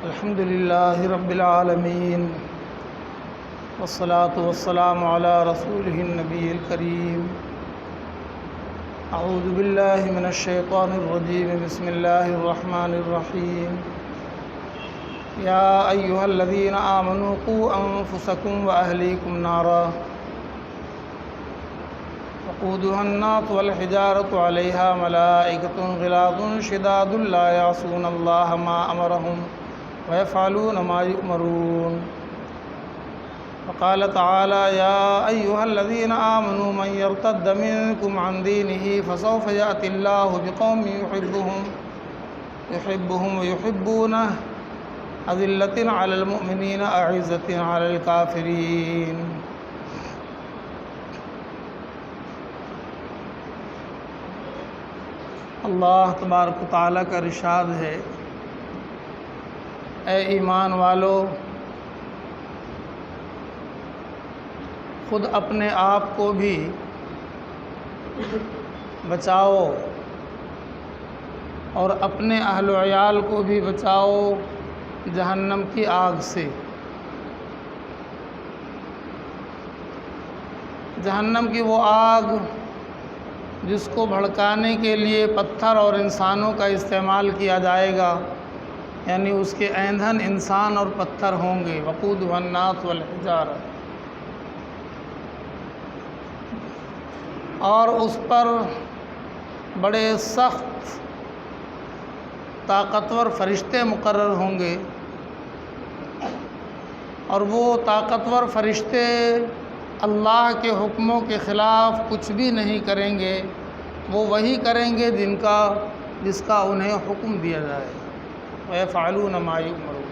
الحمد لله رب العالمين والصلاة والسلام على رسوله النبي الكريم. أعوذ بالله من الشيطان الرجيم. بسم الله الرحمن الرحيم. يا أيها الذين آمنوا قوا أنفسكم وأهليكم نارا وقودها الناس والحجارة عليها ملائكة غلاظ شداد لا يعصون الله ما أمرهم ويفعلون ما يؤمرون. وقال تعالى يا أيها الذين آمنوا من يرتد منكم عن دينه فسوف يأتي الله بقوم يحبهم ويحبونه أذلة على المؤمنين أعزة على الكافرين. اللہ تبارک و تعالیٰ کا ارشاد ہے، اے ایمان والو، خود اپنے آپ کو بھی بچاؤ اور اپنے اہل و عیال کو بھی بچاؤ جہنم کی آگ سے۔ جہنم کی وہ آگ جس کو بھڑکانے کے لیے پتھر اور انسانوں کا استعمال کیا جائے گا، یعنی اس کے ایندھن انسان اور پتھر ہوں گے۔ وقودها الناس والحجارہ، اور اس پر بڑے سخت طاقتور فرشتے مقرر ہوں گے، اور وہ طاقتور فرشتے اللہ کے حکموں کے خلاف کچھ بھی نہیں کریں گے، وہ وہی کریں گے جس کا انہیں حکم دیا جائے۔ وَيَفْعَلُونَ مَا يُؤْمَرُونَ۔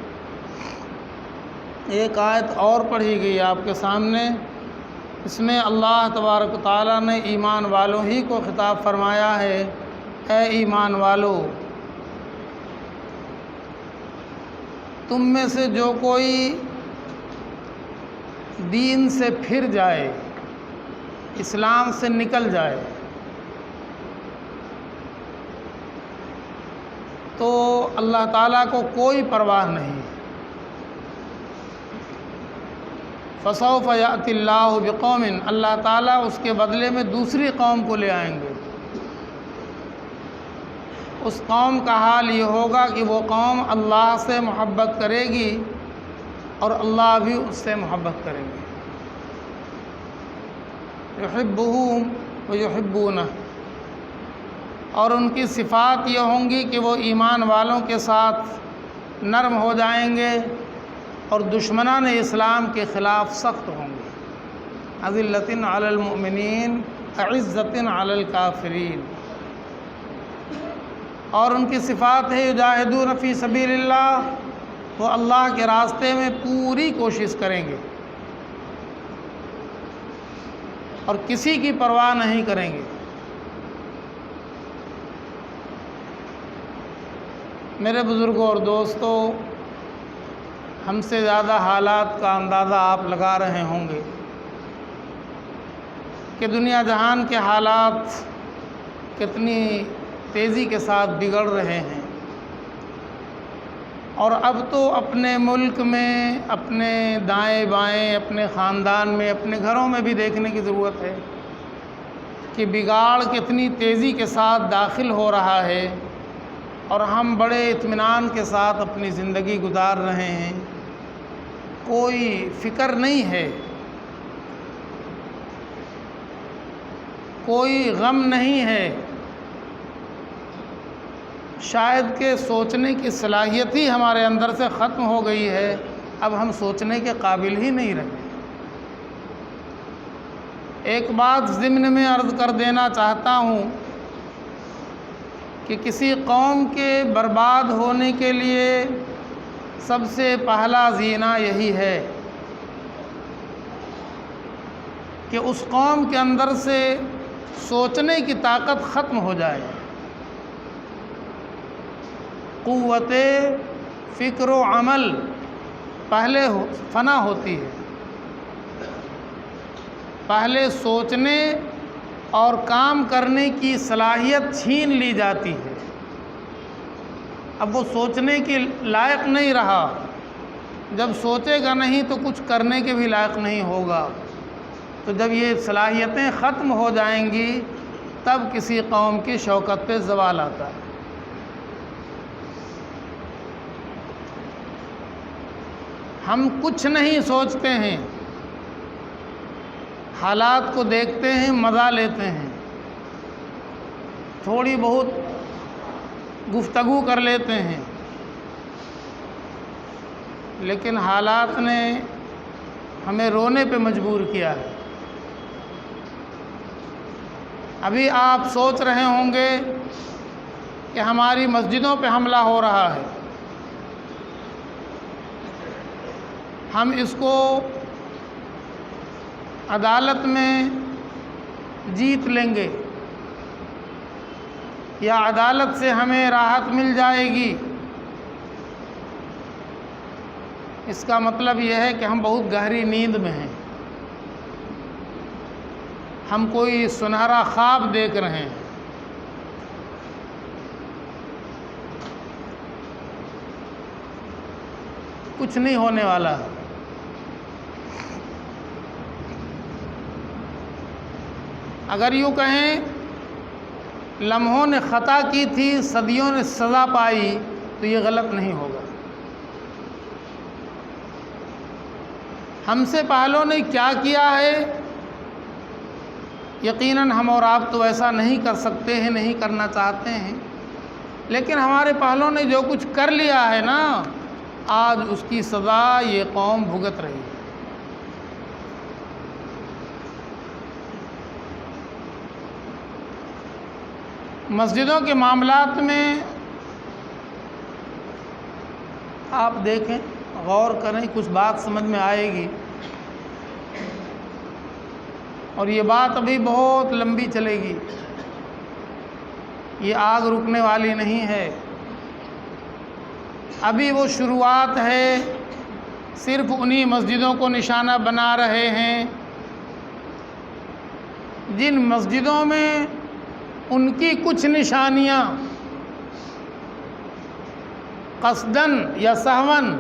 ایک آیت اور پڑھی گئی آپ کے سامنے، اس میں اللہ تبارک و تعالیٰ نے ایمان والوں ہی کو خطاب فرمایا ہے، اے ایمان والو، تم میں سے جو کوئی دین سے پھر جائے، اسلام سے نکل جائے، تو اللہ تعالیٰ کو کوئی پرواہ نہیں۔ فَسَوْفَ يَأْتِ اللَّهُ بِقَوْمٍ، اللہ تعالیٰ اس کے بدلے میں دوسری قوم کو لے آئیں گے۔ اس قوم کا حال یہ ہوگا کہ وہ قوم اللہ سے محبت کرے گی اور اللہ بھی اس سے محبت کریں گے۔ یحبہم ویحبونہ، اور ان کی صفات یہ ہوں گی کہ وہ ایمان والوں کے ساتھ نرم ہو جائیں گے اور دشمنان اسلام کے خلاف سخت ہوں گے۔ اذلۃ علی المؤمنین اعزۃ علی الکافرین، اور ان کی صفات ہے یجاہدون فی سبیل اللہ، وہ اللہ کے راستے میں پوری کوشش کریں گے اور کسی کی پرواہ نہیں کریں گے۔ میرے بزرگوں اور دوستوں، ہم سے زیادہ حالات کا اندازہ آپ لگا رہے ہوں گے کہ دنیا جہان کے حالات کتنی تیزی کے ساتھ بگڑ رہے ہیں، اور اب تو اپنے ملک میں، اپنے دائیں بائیں، اپنے خاندان میں، اپنے گھروں میں بھی دیکھنے کی ضرورت ہے کہ بگاڑ کتنی تیزی کے ساتھ داخل ہو رہا ہے، اور ہم بڑے اطمینان کے ساتھ اپنی زندگی گزار رہے ہیں، کوئی فکر نہیں ہے، کوئی غم نہیں ہے، شاید کہ سوچنے کی صلاحیت ہی ہمارے اندر سے ختم ہو گئی ہے، اب ہم سوچنے کے قابل ہی نہیں رہے۔ ایک بات ضمن میں عرض کر دینا چاہتا ہوں کہ کسی قوم کے برباد ہونے کے لیے سب سے پہلا زینہ یہی ہے کہ اس قوم کے اندر سے سوچنے کی طاقت ختم ہو جائے، قوت فکر و عمل پہلے فنا ہوتی ہے، پہلے سوچنے اور کام کرنے کی صلاحیت چھین لی جاتی ہے۔ اب وہ سوچنے کے لائق نہیں رہا، جب سوچے گا نہیں تو کچھ کرنے کے بھی لائق نہیں ہوگا۔ تو جب یہ صلاحیتیں ختم ہو جائیں گی تب کسی قوم کی شوکت پہ زوال آتا ہے۔ ہم کچھ نہیں سوچتے ہیں، حالات کو دیکھتے ہیں، مزہ لیتے ہیں، تھوڑی بہت گفتگو کر لیتے ہیں، لیکن حالات نے ہمیں رونے پہ مجبور کیا ہے۔ ابھی آپ سوچ رہے ہوں گے کہ ہماری مسجدوں پہ حملہ ہو رہا ہے، ہم اس کو عدالت میں جیت لیں گے یا عدالت سے ہمیں راحت مل جائے گی۔ اس کا مطلب یہ ہے کہ ہم بہت گہری نیند میں ہیں، ہم کوئی سنہرا خواب دیکھ رہے ہیں۔ کچھ نہیں ہونے والا۔ اگر یوں کہیں لمحوں نے خطا کی تھی، صدیوں نے سزا پائی، تو یہ غلط نہیں ہوگا۔ ہم سے پہلوں نے کیا کیا ہے، یقیناً ہم اور آپ تو ایسا نہیں کر سکتے ہیں، نہیں کرنا چاہتے ہیں، لیکن ہمارے پہلوں نے جو کچھ کر لیا ہے نا، آج اس کی سزا یہ قوم بھگت رہی ہے۔ مسجدوں کے معاملات میں آپ دیکھیں، غور کریں، کچھ بات سمجھ میں آئے گی، اور یہ بات ابھی بہت لمبی چلے گی، یہ آگ رکنے والی نہیں ہے، ابھی وہ شروعات ہے۔ صرف انہی مسجدوں کو نشانہ بنا رہے ہیں جن مسجدوں میں ان کی کچھ نشانیاں قصداً یا سہواً،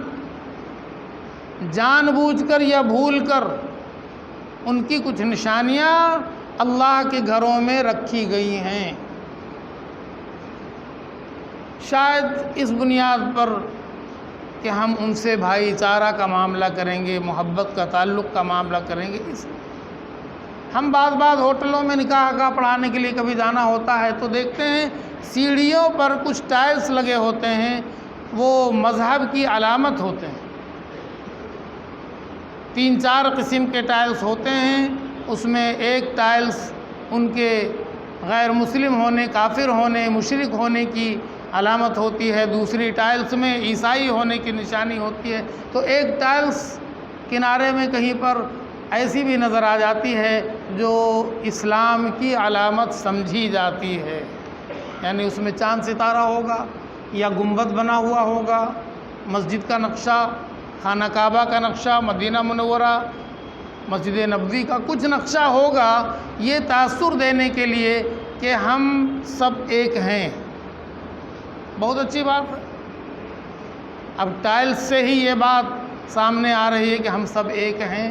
جان بوجھ کر یا بھول کر، ان کی کچھ نشانیاں اللہ کے گھروں میں رکھی گئی ہیں، شاید اس بنیاد پر کہ ہم ان سے بھائی چارہ کا معاملہ کریں گے، محبت کا تعلق کا معاملہ کریں گے۔ اس ہم بعض ہوٹلوں میں نکاح کا پڑھانے کے لیے کبھی جانا ہوتا ہے تو دیکھتے ہیں سیڑھیوں پر کچھ ٹائلز لگے ہوتے ہیں، وہ مذہب کی علامت ہوتے ہیں، 3-4 قسم کے ٹائلز ہوتے ہیں، اس میں ایک ٹائلز ان کے غیر مسلم ہونے، کافر ہونے، مشرک ہونے کی علامت ہوتی ہے، دوسری ٹائلز میں عیسائی ہونے کی نشانی ہوتی ہے، تو ایک ٹائلز کنارے میں کہیں پر ایسی بھی نظر آ جاتی ہے جو اسلام کی علامت سمجھی جاتی ہے، یعنی اس میں چاند ستارہ ہوگا یا گنبد بنا ہوا ہوگا، مسجد کا نقشہ، خانہ کعبہ کا نقشہ، مدینہ منورہ، مسجد نبوی کا کچھ نقشہ ہوگا، یہ تاثر دینے کے لیے کہ ہم سب ایک ہیں۔ بہت اچھی بات ہے۔ اب ٹائلز سے ہی یہ بات سامنے آ رہی ہے کہ ہم سب ایک ہیں،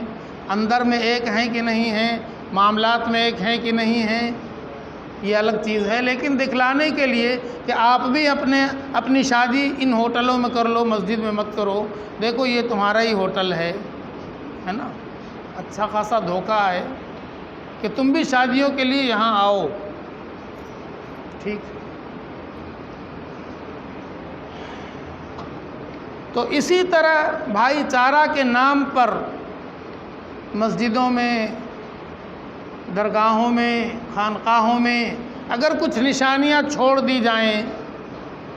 اندر میں ایک ہیں کہ نہیں ہیں، معاملات میں ایک ہیں کہ نہیں ہیں، یہ الگ چیز ہے، لیکن دکھلانے کے لیے کہ آپ بھی اپنی شادی ان ہوٹلوں میں کر لو، مسجد میں مت کرو، دیکھو یہ تمہارا ہی ہوٹل ہے نا، اچھا خاصا دھوکہ ہے کہ تم بھی شادیوں کے لیے یہاں آؤ، ٹھیک۔ تو اسی طرح بھائی چارہ کے نام پر مسجدوں میں، درگاہوں میں، خانقاہوں میں اگر کچھ نشانیاں چھوڑ دی جائیں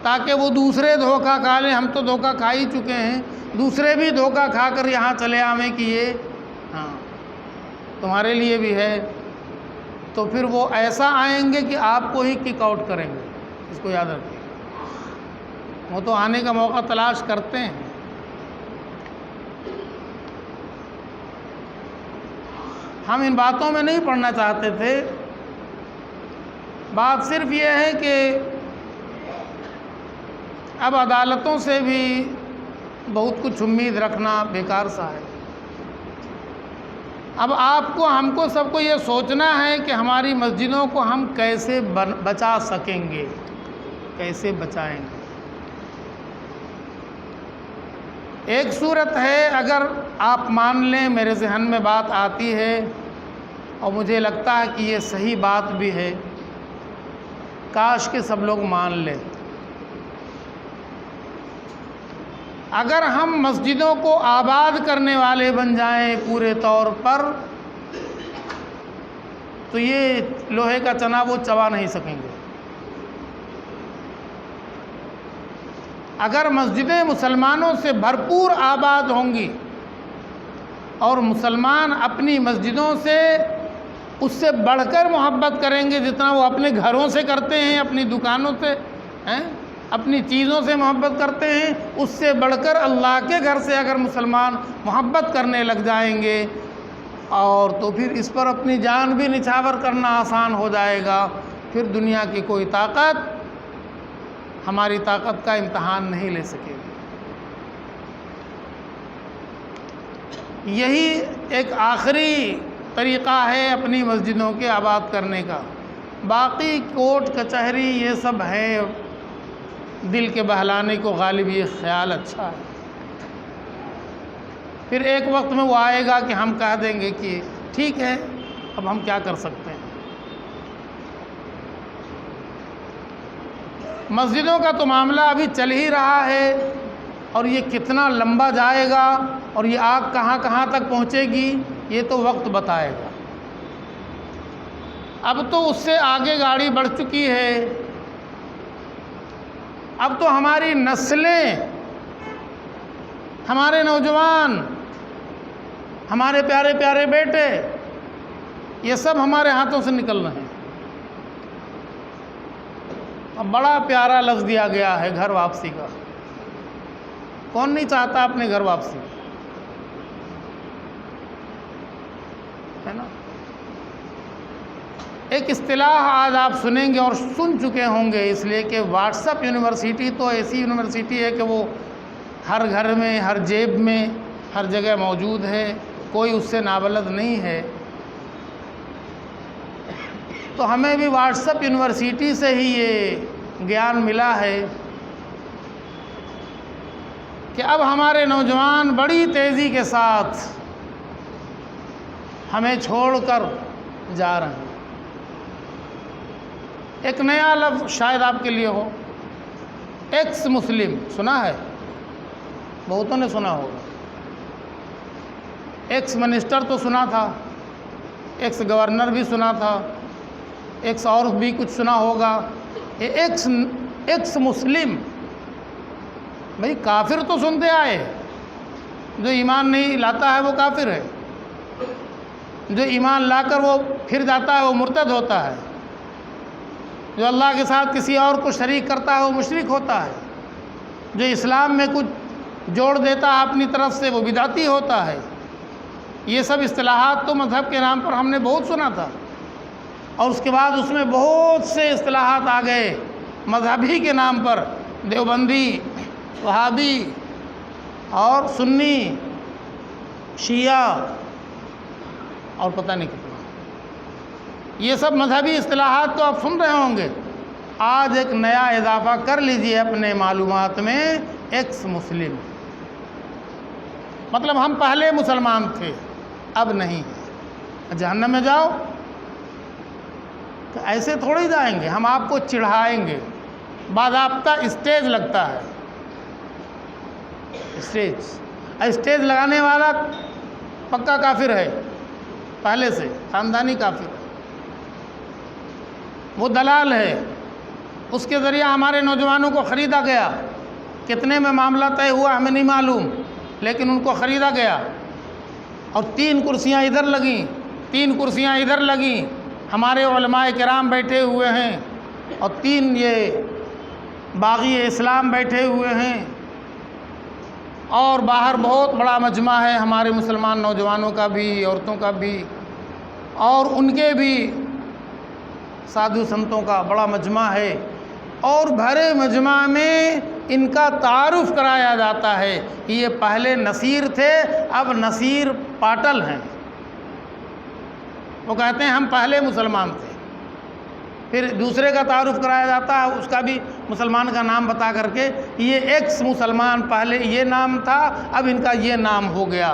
تاکہ وہ دوسرے دھوکہ کھا لیں، ہم تو دھوکہ کھا ہی چکے ہیں، دوسرے بھی دھوکہ کھا کر یہاں چلے آویں کہ یہ ہاں تمہارے لیے بھی ہے، تو پھر وہ ایسا آئیں گے کہ آپ کو ہی کک آؤٹ کریں گے، اس کو یاد رکھیے، وہ تو آنے کا موقع تلاش کرتے ہیں۔ ہم ان باتوں میں نہیں پڑھنا چاہتے تھے، بات صرف یہ ہے کہ اب عدالتوں سے بھی بہت کچھ امید رکھنا بیکار سا ہے۔ اب آپ کو ہم کو سب کو یہ سوچنا ہے کہ ہماری مسجدوں کو ہم کیسے بچا سکیں گے، کیسے بچائیں گے۔ ایک صورت ہے، اگر آپ مان لیں، میرے ذہن میں بات آتی ہے اور مجھے لگتا ہے کہ یہ صحیح بات بھی ہے، کاش کہ سب لوگ مان لیں۔ اگر ہم مسجدوں کو آباد کرنے والے بن جائیں پورے طور پر، تو یہ لوہے کا چنا وہ چبا نہیں سکیں گے۔ اگر مسجدیں مسلمانوں سے بھرپور آباد ہوں گی اور مسلمان اپنی مسجدوں سے اس سے بڑھ کر محبت کریں گے جتنا وہ اپنے گھروں سے کرتے ہیں، اپنی دکانوں سے، اپنی چیزوں سے محبت کرتے ہیں، اس سے بڑھ کر اللہ کے گھر سے اگر مسلمان محبت کرنے لگ جائیں گے، اور تو پھر اس پر اپنی جان بھی نچھاور کرنا آسان ہو جائے گا۔ پھر دنیا کی کوئی طاقت ہماری طاقت کا امتحان نہیں لے سکے گی۔ یہی ایک آخری طریقہ ہے اپنی مسجدوں کے آباد کرنے کا۔ باقی کورٹ کچہری یہ سب ہے دل کے بہلانے کو، غالب یہ خیال اچھا ہے۔ پھر ایک وقت میں وہ آئے گا کہ ہم کہہ دیں گے کہ ٹھیک ہے، اب ہم کیا کر سکتے ہیں۔ مسجدوں کا تو معاملہ ابھی چل ہی رہا ہے، اور یہ کتنا لمبا جائے گا اور یہ آگ کہاں کہاں تک پہنچے گی یہ تو وقت بتائے گا۔ اب تو اس سے آگے گاڑی بڑھ چکی ہے۔ اب تو ہماری نسلیں، ہمارے نوجوان، ہمارے پیارے پیارے بیٹے، یہ سب ہمارے ہاتھوں سے نکل رہے ہیں۔ اب بڑا پیارا لفظ دیا گیا ہے گھر واپسی کا۔ کون نہیں چاہتا اپنے گھر واپسی، ہے نا؟ ایک اصطلاح آج آپ سنیں گے اور سن چکے ہوں گے، اس لیے کہ واٹس اپ یونیورسٹی تو ایسی یونیورسٹی ہے کہ وہ ہر گھر میں، ہر جیب میں، ہر جگہ موجود ہے، کوئی اس سے نابلد نہیں ہے۔ تو ہمیں بھی واٹس اپ یونیورسٹی سے ہی یہ گیان ملا ہے کہ اب ہمارے نوجوان بڑی تیزی کے ساتھ ہمیں چھوڑ کر جا رہے ہیں۔ ایک نیا لفظ شاید آپ کے لیے ہو، ایکس مسلم، سنا ہے؟ بہتوں نے سنا ہوگا۔ ایکس منسٹر تو سنا تھا، ایکس گورنر بھی سنا تھا، ایکس اور بھی کچھ سنا ہوگا۔ یہ ایکس مسلم، بھئی کافر تو سنتے آئے، جو ایمان نہیں لاتا ہے وہ کافر ہے، جو ایمان لا کر وہ پھر جاتا ہے وہ مرتد ہوتا ہے، جو اللہ کے ساتھ کسی اور کو شریک کرتا ہے وہ مشرک ہوتا ہے، جو اسلام میں کچھ جوڑ دیتا ہے اپنی طرف سے وہ بدعتی ہوتا ہے۔ یہ سب اصطلاحات تو مذہب کے نام پر ہم نے بہت سنا تھا، اور اس کے بعد اس میں بہت سے اصطلاحات آ گئے مذہبی کے نام پر، دیوبندی، وہابی اور سنی، شیعہ اور پتہ نہیں کتنا۔ یہ سب مذہبی اصطلاحات تو آپ سن رہے ہوں گے۔ آج ایک نیا اضافہ کر لیجئے اپنے معلومات میں، ایکس مسلم، مطلب ہم پہلے مسلمان تھے اب نہیں، جہنم میں جاؤ تو ایسے تھوڑی جائیں گے، ہم آپ کو چڑھائیں گے۔ باضابطہ اسٹیج لگتا ہے، اسٹیج لگانے والا پکا کافر ہے، پہلے سے خاندانی کافر ہے، وہ دلال ہے، اس کے ذریعہ ہمارے نوجوانوں کو خریدا گیا۔ کتنے میں معاملہ طے ہوا ہمیں نہیں معلوم، لیکن ان کو خریدا گیا، اور 3 کرسیاں ادھر لگیں، 3 کرسیاں ادھر لگیں، ہمارے علماء کرام بیٹھے ہوئے ہیں، اور 3 یہ باغی اسلام بیٹھے ہوئے ہیں، اور باہر بہت بڑا مجمع ہے ہمارے مسلمان نوجوانوں کا بھی، عورتوں کا بھی، اور ان کے بھی سادھو سنتوں کا بڑا مجمع ہے، اور بھرے مجمع میں ان کا تعارف کرایا جاتا ہے کہ یہ پہلے نصیر تھے، اب نصیر پاٹل ہیں۔ وہ کہتے ہیں ہم پہلے مسلمان تھے، پھر دوسرے کا تعارف کرایا جاتا ہے، اس کا بھی مسلمان کا نام بتا کر کے یہ ایکس مسلمان، پہلے یہ نام تھا اب ان کا یہ نام ہو گیا۔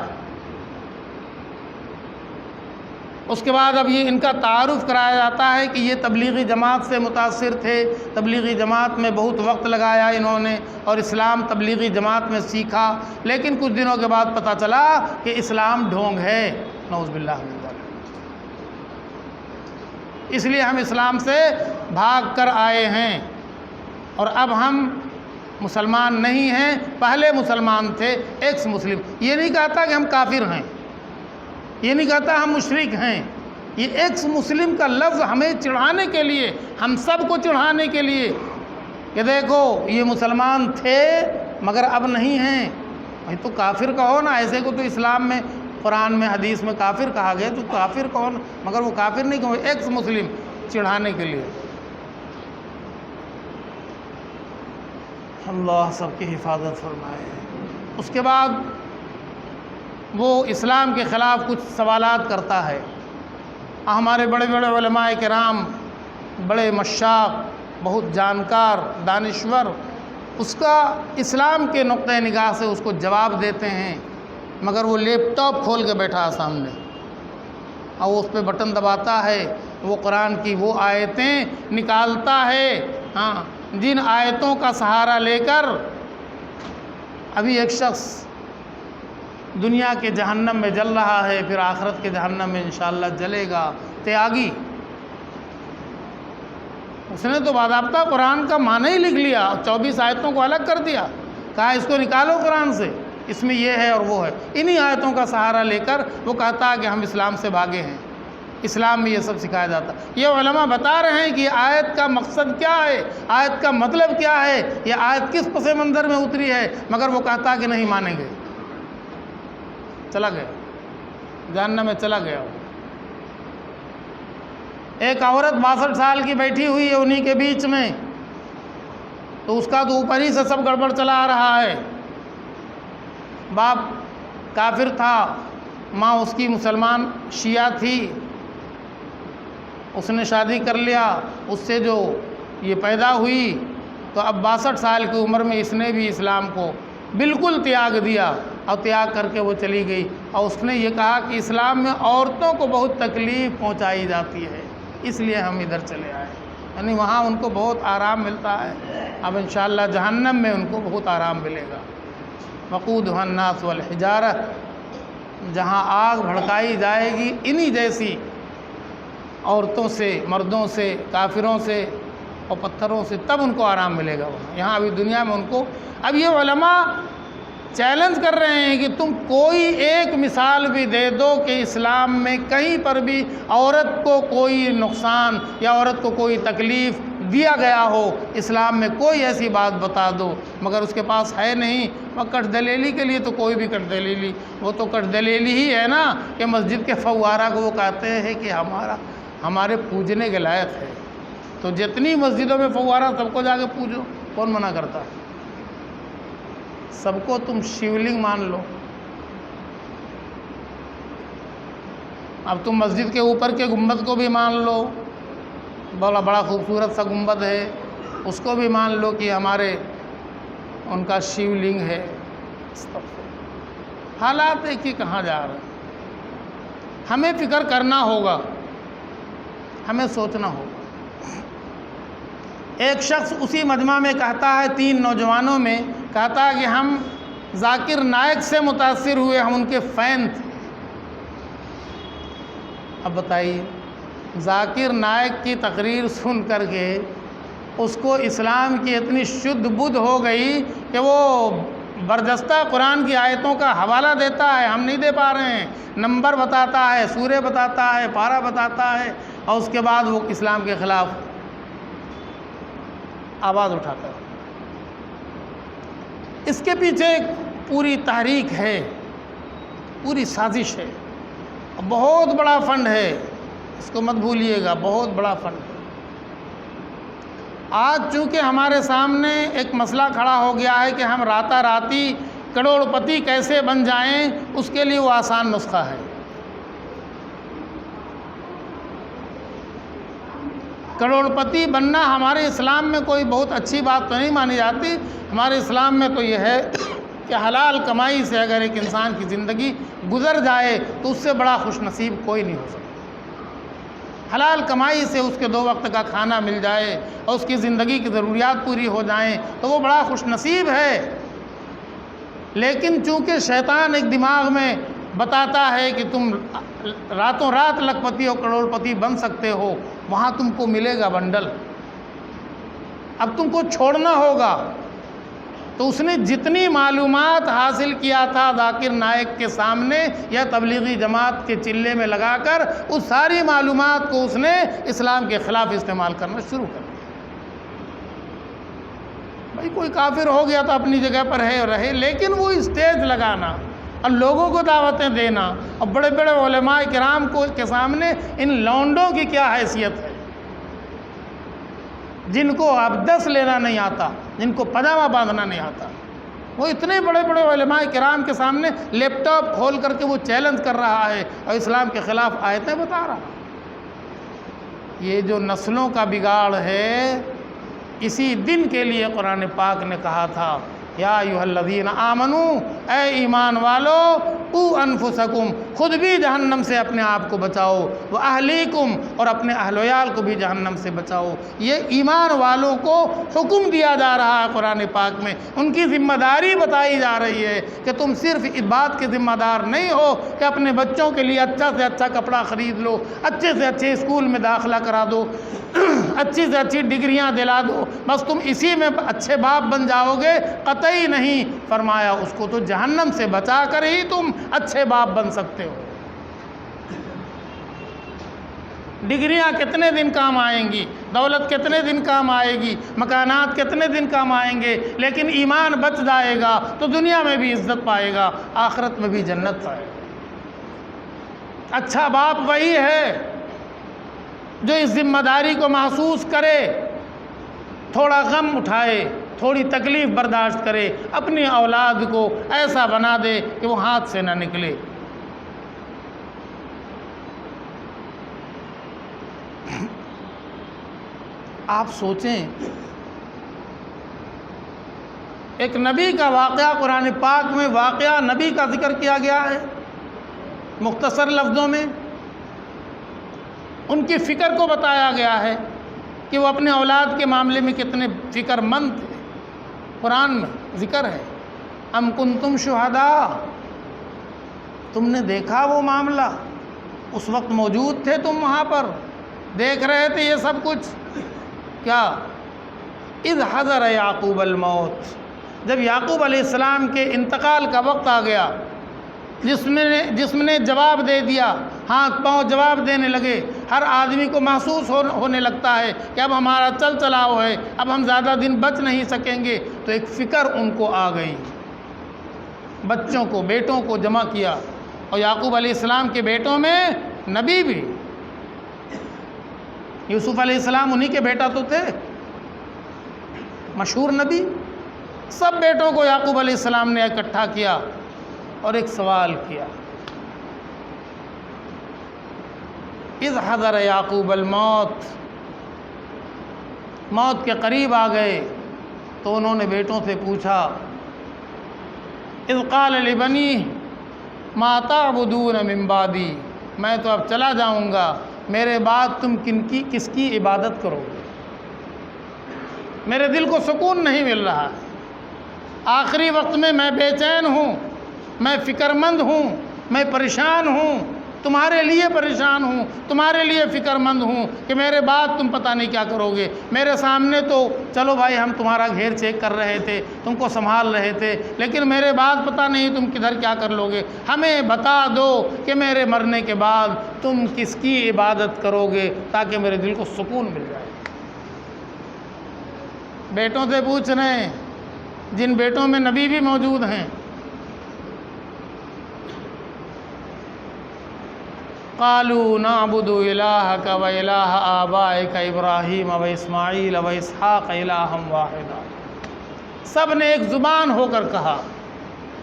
اس کے بعد اب یہ ان کا تعارف کرایا جاتا ہے کہ یہ تبلیغی جماعت سے متاثر تھے، تبلیغی جماعت میں بہت وقت لگایا انہوں نے اور اسلام تبلیغی جماعت میں سیکھا، لیکن کچھ دنوں کے بعد پتہ چلا کہ اسلام ڈھونگ ہے، نعوذ باللہ من ذالک۔ اس لیے ہم اسلام سے بھاگ کر آئے ہیں اور اب ہم مسلمان نہیں ہیں، پہلے مسلمان تھے، ایکس مسلم۔ یہ نہیں کہتا کہ ہم کافر ہیں، یہ نہیں کہتا ہم مشرک ہیں، یہ ایکس مسلم کا لفظ ہمیں چڑھانے کے لیے، ہم سب کو چڑھانے کے لیے کہ دیکھو یہ مسلمان تھے مگر اب نہیں ہیں۔ بھائی تو کافر کہو نا، ایسے کو تو اسلام میں، قرآن میں، حدیث میں کافر کہا گیا، تو کافر کون، مگر وہ کافر نہیں کہو، ایکس مسلم چڑھانے کے لیے۔ اللہ سب کی حفاظت فرمائے۔ اس کے بعد وہ اسلام کے خلاف کچھ سوالات کرتا ہے۔ ہمارے بڑے بڑے علماء کرام، بڑے مشاق، بہت جانکار، دانشور، اس کا اسلام کے نقطۂ نگاہ سے اس کو جواب دیتے ہیں، مگر وہ لیپ ٹاپ کھول کے بیٹھا ہے سامنے اور وہ اس پہ بٹن دباتا ہے، وہ قرآن کی وہ آیتیں نکالتا ہے، جن آیتوں کا سہارا لے کر ابھی ایک شخص دنیا کے جہنم میں جل رہا ہے، پھر آخرت کے جہنم میں انشاءاللہ جلے گا، تیاگی۔ اس نے تو باضابطہ قرآن کا معنی ہی لکھ لیا، 24 آیتوں کو الگ کر دیا، کہا اس کو نکالو قرآن سے، اس میں یہ ہے اور وہ ہے۔ انہی آیتوں کا سہارا لے کر وہ کہتا ہے کہ ہم اسلام سے بھاگے ہیں، اسلام میں یہ سب سکھایا جاتا ہے۔ یہ علماء بتا رہے ہیں کہ یہ آیت کا مقصد کیا ہے، آیت کا مطلب کیا ہے، یہ آیت کس پس منظر میں اتری ہے، مگر وہ کہتا کہ نہیں مانیں گے، چلا گیا جہنم میں، چلا گیا۔ ایک عورت 62 سال کی بیٹھی ہوئی ہے انہی کے بیچ میں، تو اس کا تو اوپر ہی سے سب گڑبڑ چلا آ رہا ہے۔ باپ کافر تھا، ماں اس کی مسلمان شیعہ تھی، اس نے شادی کر لیا، اس سے جو یہ پیدا ہوئی، تو اب 62 سال کی عمر میں اس نے بھی اسلام کو بالکل تیاگ دیا اور تیاگ کر کے وہ چلی گئی، اور اس نے یہ کہا کہ اسلام میں عورتوں کو بہت تکلیف پہنچائی جاتی ہے، اس لیے ہم ادھر چلے آئے، یعنی وہاں ان کو بہت آرام ملتا ہے، اب انشاءاللہ جہنم میں ان کو بہت آرام ملے گا۔ وقودها الناس والحجارہ، جہاں آگ بھڑکائی جائے گی انہی جیسی عورتوں سے، مردوں سے، کافروں سے اور پتھروں سے، تب ان کو آرام ملے گا وہاں۔ یہاں ابھی دنیا میں ان کو، اب یہ علماء چیلنج کر رہے ہیں کہ تم کوئی ایک مثال بھی دے دو کہ اسلام میں کہیں پر بھی عورت کو کوئی نقصان یا عورت کو کوئی تکلیف دیا گیا ہو، اسلام میں کوئی ایسی بات بتا دو، مگر اس کے پاس ہے نہیں۔ وہ کٹ دلیلی کے لیے تو کوئی بھی کٹ دلیلی، وہ تو کٹ دلیلی ہی ہے نا کہ مسجد کے فوارہ کو وہ کہتے ہیں کہ ہمارے پوجنے کے لائق ہے، تو جتنی مسجدوں میں فوارہ سب کو جا کے پوجو، کون منع کرتا ہے؟ سب کو تم شیولنگ مان لو۔ اب تم مسجد کے اوپر کے گنبد کو بھی مان لو، بڑا خوبصورت سا گنبد ہے، اس کو بھی مان لو کہ ہمارے ان کا شیولنگ ہے۔ حالات ہے کہ کہاں جا رہے ہیں، ہمیں فکر کرنا ہوگا، ہمیں سوچنا ہوگا۔ ایک شخص اسی مجمع میں کہتا ہے، 3 نوجوانوں میں کہتا ہے کہ ہم ذاکر نائک سے متاثر ہوئے، ہم ان کے فین تھے۔ اب بتائیے، ذاکر نائک کی تقریر سن کر کے اس کو اسلام کی اتنی شدھ بدھ ہو گئی کہ وہ برجستہ قرآن کی آیتوں کا حوالہ دیتا ہے، ہم نہیں دے پا رہے ہیں، نمبر بتاتا ہے، سورہ بتاتا ہے، پارہ بتاتا ہے، اور اس کے بعد وہ اسلام کے خلاف آواز اٹھاتا ہے۔ اس کے پیچھے ایک پوری تحریک ہے، پوری سازش ہے، بہت بڑا فنڈ ہے، اس کو مت بھولیے گا، بہت بڑا فنڈ ہے۔ آج چونکہ ہمارے سامنے ایک مسئلہ کھڑا ہو گیا ہے کہ ہم راتا راتی کروڑ پتی کیسے بن جائیں، اس کے لیے وہ آسان نسخہ ہے۔ کروڑ پتی بننا ہمارے اسلام میں کوئی بہت اچھی بات تو نہیں مانی جاتی۔ ہمارے اسلام میں تو یہ ہے کہ حلال کمائی سے اگر ایک انسان کی زندگی گزر جائے تو اس سے بڑا خوش نصیب کوئی نہیں ہو سکتا۔ حلال کمائی سے اس کے 2 وقت کا کھانا مل جائے اور اس کی زندگی کی ضروریات پوری ہو جائیں تو وہ بڑا خوش نصیب ہے۔ لیکن چونکہ شیطان ایک دماغ میں بتاتا ہے کہ تم راتوں رات لکھپتی اور کروڑ پتی بن سکتے ہو، وہاں تم کو ملے گا بنڈل، اب تم کو چھوڑنا ہوگا۔ تو اس نے جتنی معلومات حاصل کیا تھا ذاکر نائک کے سامنے یا تبلیغی جماعت کے چلے میں لگا کر، اس ساری معلومات کو اس نے اسلام کے خلاف استعمال کرنا شروع کر دیا۔ بھائی کوئی کافر ہو گیا تو اپنی جگہ پر ہے اور رہے، لیکن وہ اسٹیج لگانا اور لوگوں کو دعوتیں دینا اور بڑے بڑے علماء کرام کو کے سامنے ان لونڈوں کی کیا حیثیت ہے جن کو ابدس لینا نہیں آتا، جن کو پاجامہ باندھنا نہیں آتا، وہ اتنے بڑے بڑے علماء کرام کے سامنے لیپ ٹاپ کھول کر کے وہ چیلنج کر رہا ہے اور اسلام کے خلاف آیتیں بتا رہا۔ یہ جو نسلوں کا بگاڑ ہے، اسی دن کے لیے قرآن پاک نے کہا تھا یا ایھا الذین آمنو، اے ایمان والو، قوا انفسکم، خود بھی جہنم سے اپنے آپ کو بچاؤ، واہلیکم، اور اپنے اہل ویال کو بھی جہنم سے بچاؤ۔ یہ ایمان والوں کو حکم دیا جا رہا ہے قرآن پاک میں، ان کی ذمہ داری بتائی جا رہی ہے کہ تم صرف اس بات کے ذمہ دار نہیں ہو کہ اپنے بچوں کے لیے اچھا سے اچھا کپڑا خرید لو، اچھے سے اچھے اسکول میں داخلہ کرا دو، اچھی سے اچھی ڈگریاں دلا دو، بس تم اسی میں اچھے باپ بن جاؤ گے۔ قطعی نہیں، فرمایا اس کو تو جہنم سے بچا کر ہی تم اچھے باپ بن سکتے ہو۔ ڈگریاں کتنے دن کام آئیں گی، دولت کتنے دن کام آئے گی، مکانات کتنے دن کام آئیں گے، لیکن ایمان بچ جائے گا تو دنیا میں بھی عزت پائے گا، آخرت میں بھی جنت پائے گا۔ اچھا باپ وہی ہے جو اس ذمہ داری کو محسوس کرے، تھوڑا غم اٹھائے، تھوڑی تکلیف برداشت کرے، اپنی اولاد کو ایسا بنا دے کہ وہ ہاتھ سے نہ نکلے۔ آپ سوچیں، ایک نبی کا واقعہ قرآن پاک میں، واقعہ نبی کا ذکر کیا گیا ہے مختصر لفظوں میں، ان کی فکر کو بتایا گیا ہے کہ وہ اپنے اولاد کے معاملے میں کتنے فکر مند تھے۔ قرآن میں ذکر ہے، ام کنتم شہداء، تم نے دیکھا وہ معاملہ، اس وقت موجود تھے تم وہاں پر، دیکھ رہے تھے یہ سب کچھ کیا؟ اذ حضر یعقوب الموت، جب یعقوب علیہ السلام کے انتقال کا وقت آ گیا، جسم نے جواب دے دیا، ہاتھ پاؤں جواب دینے لگے، ہر آدمی کو محسوس ہونے لگتا ہے کہ اب ہمارا چل چلاؤ ہے، اب ہم زیادہ دن بچ نہیں سکیں گے، تو ایک فکر ان کو آ گئی، بچوں کو، بیٹوں کو جمع کیا، اور یعقوب علیہ السلام کے بیٹوں میں نبی بھی، یوسف علیہ السلام انہی کے بیٹا تو تھے، مشہور نبی، سب بیٹوں کو یعقوب علیہ السلام نے اکٹھا کیا اور ایک سوال کیا، اذ حضر یعقوب الموت، موت کے قریب آ گئے تو انہوں نے بیٹوں سے پوچھا، اذ قال لبنیہ ما تعبدون من بعدی، میں تو اب چلا جاؤں گا، میرے بعد تم کس کی عبادت کرو گے؟ میرے دل کو سکون نہیں مل رہا، آخری وقت میں بے چین ہوں، میں فکر مند ہوں، میں پریشان ہوں، تمہارے لیے پریشان ہوں، تمہارے لیے فکر مند ہوں کہ میرے بعد تم پتہ نہیں کیا کرو گے۔ میرے سامنے تو چلو بھائی ہم تمہارا گھیر چیک کر رہے تھے، تم کو سنبھال رہے تھے، لیکن میرے بعد پتہ نہیں تم کدھر کیا کر لو گے، ہمیں بتا دو کہ میرے مرنے کے بعد تم کس کی عبادت کرو گے تاکہ میرے دل کو سکون مل جائے۔ بیٹوں سے پوچھ رہے ہیں، جن بیٹوں میں نبی بھی موجود ہیں، قالوا نعبد الہک و الہ آبائک ابراہیم و اسماعیل و اسحاق الہا واحدا۔ سب نے ایک زبان ہو کر کہا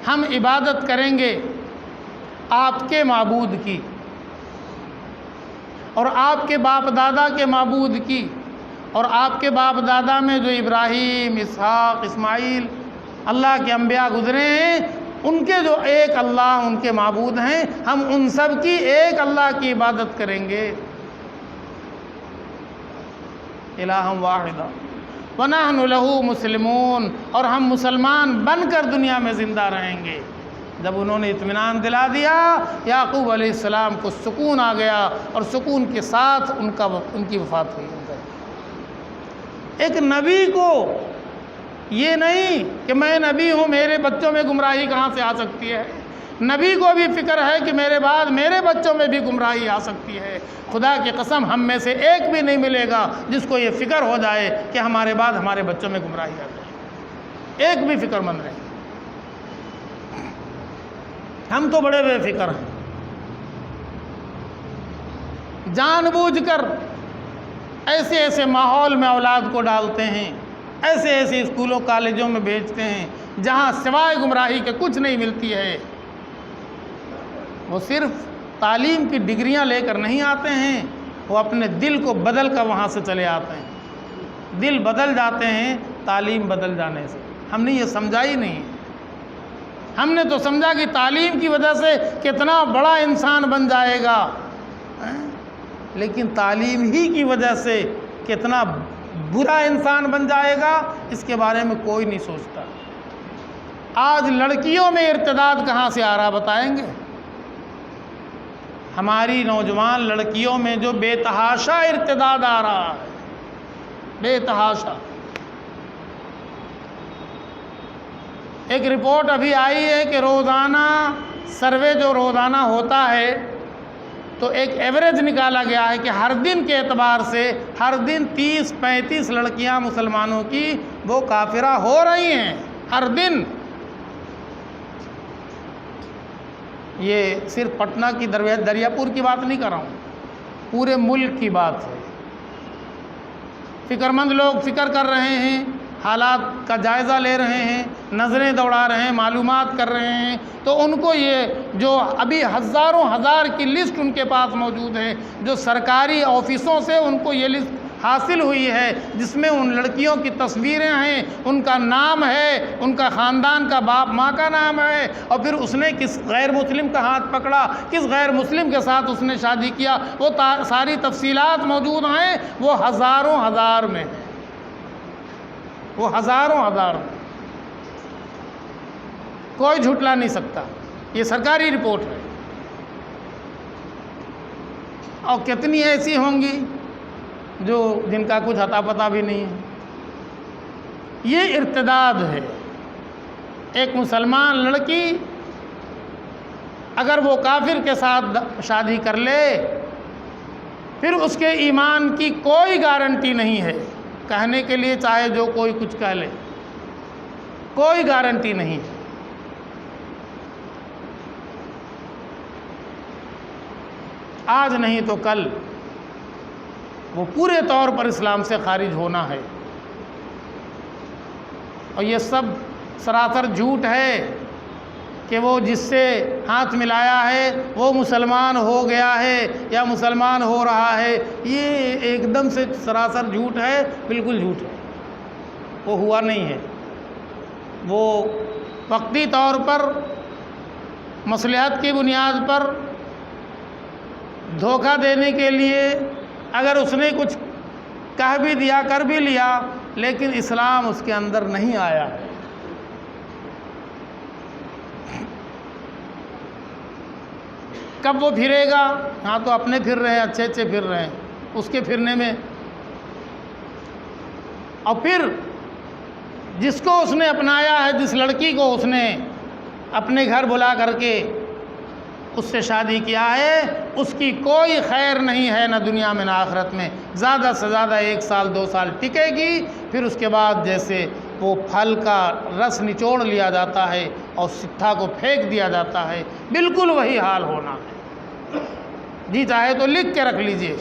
ہم عبادت کریں گے آپ کے معبود کی اور آپ کے باپ دادا کے معبود کی، اور آپ کے باپ دادا میں جو ابراہیم، اسحاق، اسماعیل اللہ کے انبیاء گزرے ہیں، ان کے جو ایک اللہ ان کے معبود ہیں، ہم ان سب کی ایک اللہ کی عبادت کریں گے، الہا واحدا وَنَحْنُ لَهُ مسلمون، اور ہم مسلمان بن کر دنیا میں زندہ رہیں گے۔ جب انہوں نے اطمینان دلا دیا، یعقوب علیہ السلام کو سکون آ گیا، اور سکون کے ساتھ ان کی وفات ہوئی۔ ایک نبی کو یہ نہیں کہ میں نبی ہوں، میرے بچوں میں گمراہی کہاں سے آ سکتی ہے، نبی کو بھی فکر ہے کہ میرے بعد میرے بچوں میں بھی گمراہی آ سکتی ہے۔ خدا کی قسم ہم میں سے ایک بھی نہیں ملے گا جس کو یہ فکر ہو جائے کہ ہمارے بعد ہمارے بچوں میں گمراہی آ جائے، ایک بھی فکر مند نہیں۔ ہم تو بڑے بے فکر ہیں، جان بوجھ کر ایسے ایسے ماحول میں اولاد کو ڈالتے ہیں، ایسے ایسے اسکولوں کالجوں میں بھیجتے ہیں جہاں سوائے گمراہی کے کچھ نہیں ملتی ہے۔ وہ صرف تعلیم کی ڈگریاں لے کر نہیں آتے ہیں، وہ اپنے دل کو بدل کر وہاں سے چلے آتے ہیں۔ دل بدل جاتے ہیں تعلیم بدل جانے سے۔ ہم نے یہ سمجھا ہی نہیں، ہم نے تو سمجھا کہ تعلیم کی وجہ سے کتنا بڑا انسان بن جائے گا، لیکن تعلیم ہی کی وجہ سے کتنا برا انسان بن جائے گا اس کے بارے میں کوئی نہیں سوچتا۔ آج لڑکیوں میں ارتداد کہاں سے آ رہا بتائیں گے؟ ہماری نوجوان لڑکیوں میں جو بے تحاشا ارتداد آ رہا ہے، بے تحاشا۔ ایک رپورٹ ابھی آئی ہے کہ روزانہ سروے جو روزانہ ہوتا ہے تو ایک ایوریج نکالا گیا ہے کہ ہر دن کے اعتبار سے ہر دن 30-35 لڑکیاں مسلمانوں کی وہ کافرہ ہو رہی ہیں، ہر دن۔ یہ صرف پٹنہ کی دریا پور کی بات نہیں کر رہا ہوں، پورے ملک کی بات ہے۔ فکر مند لوگ فکر کر رہے ہیں، حالات کا جائزہ لے رہے ہیں، نظریں دوڑا رہے ہیں، معلومات کر رہے ہیں، تو ان کو یہ جو ابھی ہزاروں ہزار کی لسٹ ان کے پاس موجود ہے، جو سرکاری آفسوں سے ان کو یہ لسٹ حاصل ہوئی ہے، جس میں ان لڑکیوں کی تصویریں ہیں، ان کا نام ہے، ان کا خاندان کا باپ ماں کا نام ہے، اور پھر اس نے کس غیر مسلم کا ہاتھ پکڑا، کس غیر مسلم کے ساتھ اس نے شادی کیا، وہ ساری تفصیلات موجود ہیں، وہ ہزاروں ہزار میں ہیں، وہ ہزاروں ہزار میں، کوئی جھٹلا نہیں سکتا، یہ سرکاری رپورٹ ہے۔ اور کتنی ایسی ہوں گی جو جن کا کچھ اتا پتہ بھی نہیں ہے۔ یہ ارتداد ہے۔ ایک مسلمان لڑکی اگر وہ کافر کے ساتھ شادی کر لے، پھر اس کے ایمان کی کوئی گارنٹی نہیں ہے، کہنے کے لیے چاہے جو کوئی کچھ کہہ لے، کوئی گارنٹی نہیں ہے۔ آج نہیں تو کل وہ پورے طور پر اسلام سے خارج ہونا ہے، اور یہ سب سراسر جھوٹ ہے کہ وہ جس سے ہاتھ ملایا ہے وہ مسلمان ہو گیا ہے یا مسلمان ہو رہا ہے، یہ ایک دم سے سراسر جھوٹ ہے، بالکل جھوٹ ہے، وہ ہوا نہیں ہے۔ وہ وقتی طور پر مصلحت کی بنیاد پر دھوکہ دینے کے لیے اگر اس نے کچھ کہہ بھی دیا، کر بھی لیا، لیکن اسلام اس کے اندر نہیں آیا ہے۔ کب وہ پھرے گا؟ ہاں تو اپنے پھر رہے ہیں، اچھے اچھے پھر رہے ہیں، اس کے پھرنے میں، اور پھر جس کو اس نے اپنایا ہے، جس لڑکی کو اس نے اپنے گھر بلا کر کے اس سے شادی کیا ہے، اس کی کوئی خیر نہیں ہے، نہ دنیا میں نہ آخرت میں۔ زیادہ سے زیادہ 1 سال 2 سال ٹکے گی، پھر اس کے بعد جیسے وہ پھل کا رس نچوڑ لیا جاتا ہے اور سٹھا کو پھینک دیا جاتا ہے، بالکل وہی حال ہونا ہے۔ جی چاہے تو لکھ کے رکھ لیجئے۔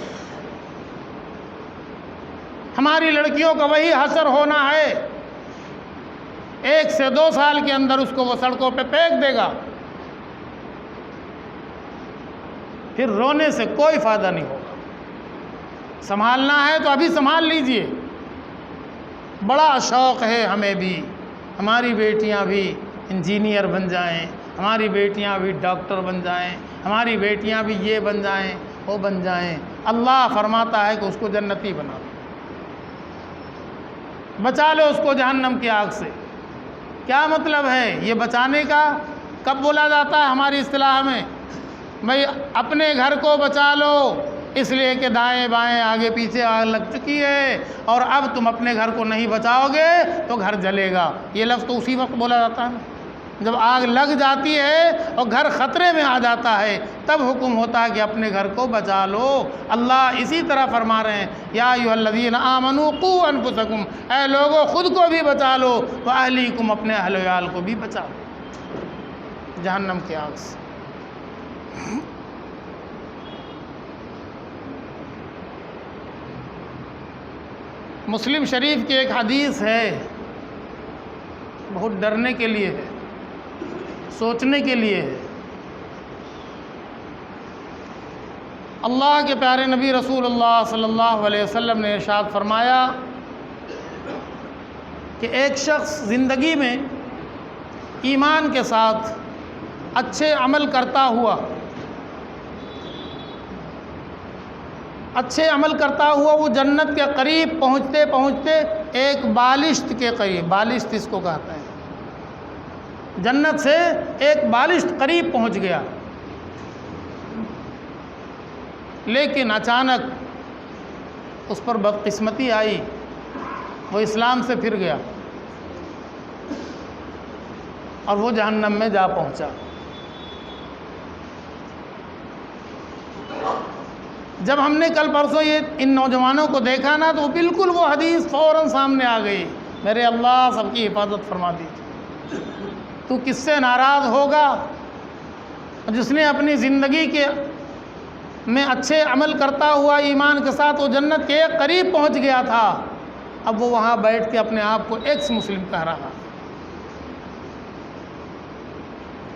ہماری لڑکیوں کا وہی حشر ہونا ہے، 1 سے 2 سال کے اندر اس کو وہ سڑکوں پہ پھینک دے گا، پھر رونے سے کوئی فائدہ نہیں ہوگا۔ سنبھالنا ہے تو ابھی سنبھال لیجئے۔ بڑا شوق ہے ہمیں بھی، ہماری بیٹیاں بھی انجینئر بن جائیں، ہماری بیٹیاں بھی ڈاکٹر بن جائیں، ہماری بیٹیاں بھی یہ بن جائیں وہ بن جائیں۔ اللہ فرماتا ہے کہ اس کو جنتی بنا دو، بچا لو اس کو جہنم کی آگ سے۔ کیا مطلب ہے یہ بچانے کا؟ کب بولا جاتا ہے ہماری اصطلاح میں؟ بھئی اپنے گھر کو بچا لو، اس لیے کہ دائیں بائیں آگے پیچھے آگ لگ چکی ہے، اور اب تم اپنے گھر کو نہیں بچاؤ گے تو گھر جلے گا۔ یہ لفظ تو اسی وقت بولا جاتا ہے جب آگ لگ جاتی ہے اور گھر خطرے میں آ جاتا ہے، تب حکم ہوتا ہے کہ اپنے گھر کو بچا لو۔ اللہ اسی طرح فرما رہے ہیں، یا ایھا الذین آمنوا قوا انفسکم، اے لوگو خود کو بھی بچا لو، واہلیکم، اپنے اہل و عیال کو بھی بچا لو جہنم کی آگ سے۔ مسلم شریف کی ایک حدیث ہے، بہت ڈرنے کے لیے ہے، سوچنے کے لیے ہے۔ اللہ کے پیارے نبی رسول اللہ صلی اللہ علیہ وسلم نے ارشاد فرمایا کہ ایک شخص زندگی میں ایمان کے ساتھ اچھے عمل کرتا ہوا وہ جنت کے قریب پہنچتے پہنچتے ایک بالشت کے قریب، بالشت اس کو کہتے ہیں، جنت سے ایک بالشت قریب پہنچ گیا، لیکن اچانک اس پر بدقسمتی آئی، وہ اسلام سے پھر گیا اور وہ جہنم میں جا پہنچا۔ جب ہم نے کل پرسوں ان نوجوانوں کو دیکھا نا، تو بالکل وہ حدیث فوراً سامنے آ گئی، میرے اللہ سب کی حفاظت فرما دیجیے۔ تو کس سے ناراض ہوگا؟ جس نے اپنی زندگی میں اچھے عمل کرتا ہوا ایمان کے ساتھ وہ جنت کے قریب پہنچ گیا تھا، اب وہ وہاں بیٹھ کے اپنے آپ کو ایکس مسلم کہہ رہا۔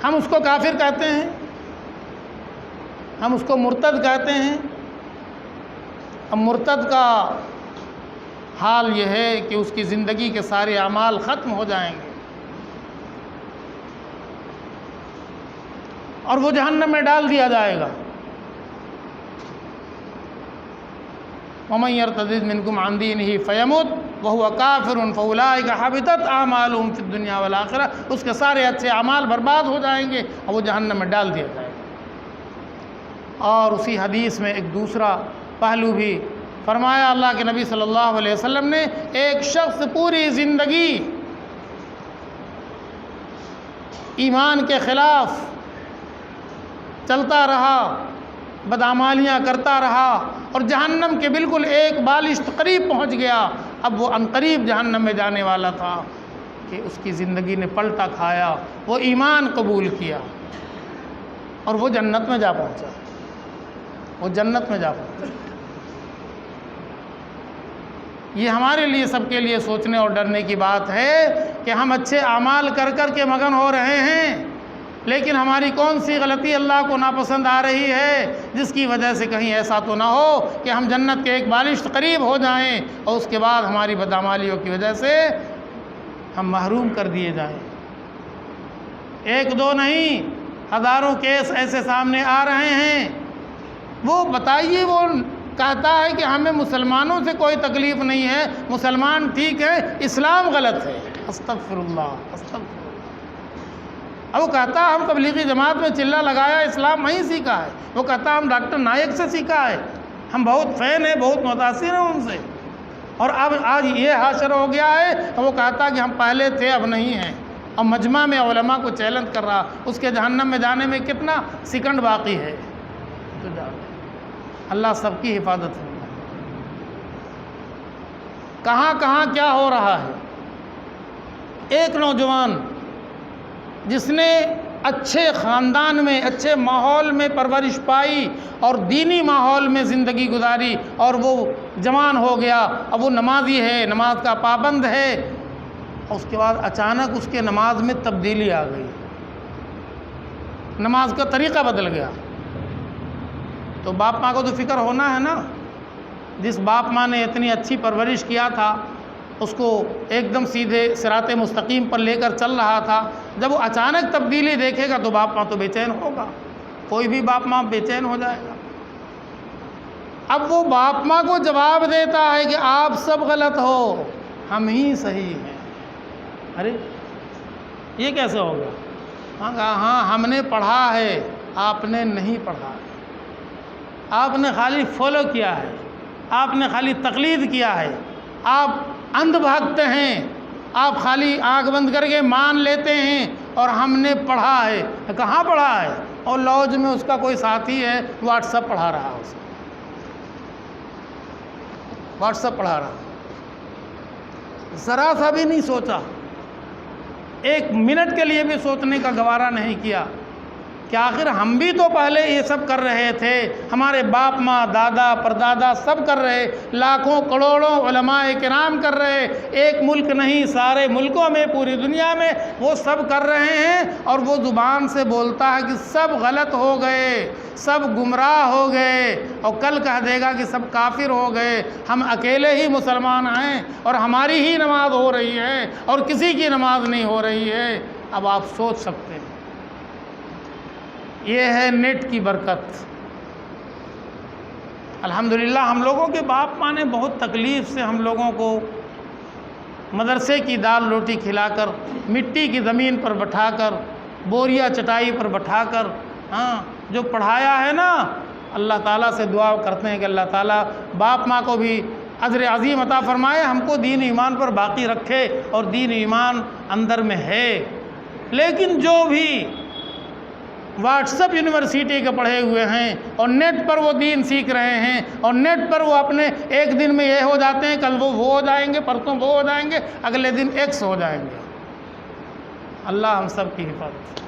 ہم اس کو کافر کہتے ہیں، ہم اس کو مرتد کہتے ہیں۔ اب مرتد کا حال یہ ہے کہ اس کی زندگی کے سارے اعمال ختم ہو جائیں گے اور وہ جہنم میں ڈال دیا جائے گا۔ وَمَن يَرْتَدِدْ مِنْكُمْ عَنْ دِينِهِ فَيَمُتْ وَهُوَ كَافِرٌ فَأُولَٰئِكَ حَبِطَتْ أَعْمَالُهُمْ فِي الدُّنْيَا وَالْآخِرَةِ، اس کے سارے اچھے اعمال برباد ہو جائیں گے اور وہ جہنم میں ڈال دیا جائے گا۔ اور اسی حدیث میں ایک دوسرا پہلو بھی فرمایا اللہ کے نبی صلی اللہ علیہ وسلم نے، ایک شخص پوری زندگی ایمان کے خلاف چلتا رہا، بدعمالیاں کرتا رہا اور جہنم کے بالکل ایک بالشت قریب پہنچ گیا، اب وہ عنقریب جہنم میں جانے والا تھا کہ اس کی زندگی نے پلٹا کھایا، وہ ایمان قبول کیا اور وہ جنت میں جا پہنچا، وہ جنت میں جا پہنچا۔ یہ ہمارے لیے، سب کے لیے سوچنے اور ڈرنے کی بات ہے کہ ہم اچھے اعمال کر کر کے مگن ہو رہے ہیں، لیکن ہماری کون سی غلطی اللہ کو ناپسند آ رہی ہے جس کی وجہ سے کہیں ایسا تو نہ ہو کہ ہم جنت کے ایک بالشت قریب ہو جائیں اور اس کے بعد ہماری بدعمالیوں کی وجہ سے ہم محروم کر دیے جائیں۔ ایک دو نہیں، ہزاروں کیس ایسے سامنے آ رہے ہیں۔ وہ بتائیے، وہ کہتا ہے کہ ہمیں مسلمانوں سے کوئی تکلیف نہیں ہے، مسلمان ٹھیک ہے، اسلام غلط ہے۔ استغفر اللہ، استغفر اللہ۔ اب وہ کہتا ہے ہم تبلیغی جماعت میں چلہ لگایا، اسلام وہیں سیکھا ہے۔ وہ کہتا ہے ہم ڈاکٹر نائک سے سیکھا ہے، ہم بہت فین ہیں، بہت متاثر ہیں ان سے، اور اب آج یہ حشر ہو گیا ہے۔ وہ کہتا کہ ہم پہلے تھے اب نہیں ہیں، اور مجمع میں علماء کو چیلنج کر رہا، اس کے جہنم میں جانے میں کتنا سیکنڈ باقی ہے۔ تو اللہ سب کی حفاظت فرمائے۔ کہاں کہاں کیا ہو رہا ہے۔ ایک نوجوان جس نے اچھے خاندان میں، اچھے ماحول میں پرورش پائی اور دینی ماحول میں زندگی گزاری، اور وہ جوان ہو گیا، اب وہ نمازی ہے، نماز کا پابند ہے، اس کے بعد اچانک اس کے نماز میں تبدیلی آ گئی، نماز کا طریقہ بدل گیا، تو باپ ماں کو تو فکر ہونا ہے نا۔ جس باپ ماں نے اتنی اچھی پرورش کیا تھا، اس کو ایک دم سیدھے صراط مستقیم پر لے کر چل رہا تھا، جب وہ اچانک تبدیلی دیکھے گا تو باپ ماں تو بے چین ہوگا، کوئی بھی باپ ماں بے چین ہو جائے گا۔ اب وہ باپ ماں کو جواب دیتا ہے کہ آپ سب غلط ہو، ہم ہی صحیح ہیں۔ ارے یہ کیسے ہو گیا؟ کہا ہاں ہم نے پڑھا ہے، آپ نے نہیں پڑھا ہے، آپ نے خالی فالو کیا ہے، آپ نے خالی تقلید کیا ہے، آپ اندھ بھگت ہیں، آپ خالی آنکھ بند کر کے مان لیتے ہیں، اور ہم نے پڑھا ہے۔ کہاں پڑھا ہے؟ اور لاج میں اس کا کوئی ساتھی ہے، واٹس ایپ پڑھا رہا ہے، اس کو واٹس ایپ پڑھا رہا، ذرا سا بھی نہیں سوچا، ایک منٹ کے لیے بھی سوچنے کا گوارا نہیں کیا کہ آخر ہم بھی تو پہلے یہ سب کر رہے تھے، ہمارے باپ ماں دادا پردادا سب کر رہے، لاکھوں کروڑوں علماء کرام کر رہے، ایک ملک نہیں سارے ملکوں میں پوری دنیا میں وہ سب کر رہے ہیں، اور وہ زبان سے بولتا ہے کہ سب غلط ہو گئے، سب گمراہ ہو گئے، اور کل کہہ دے گا کہ سب کافر ہو گئے، ہم اکیلے ہی مسلمان ہیں اور ہماری ہی نماز ہو رہی ہے اور کسی کی نماز نہیں ہو رہی ہے۔ اب آپ سوچ سکتے ہیں، یہ ہے نیٹ کی برکت۔ الحمدللہ ہم لوگوں کے باپ ماں نے بہت تکلیف سے ہم لوگوں کو مدرسے کی دال روٹی کھلا کر، مٹی کی زمین پر بٹھا کر، بوریا چٹائی پر بٹھا کر جو پڑھایا ہے نا، اللہ تعالیٰ سے دعا کرتے ہیں کہ اللہ تعالیٰ باپ ماں کو بھی اجر عظیم عطا فرمائے، ہم کو دین ایمان پر باقی رکھے، اور دین ایمان اندر میں ہے۔ لیکن جو بھی واٹس ایپ یونیورسٹی کے پڑھے ہوئے ہیں اور نیٹ پر وہ دین سیکھ رہے ہیں، اور نیٹ پر وہ اپنے ایک دن میں یہ ہو جاتے ہیں، کل وہ ہو جائیں گے، پرسوں وہ ہو جائیں گے، اگلے دن ایکس ہو جائیں گے، اللہ ہم سب کی حفاظت۔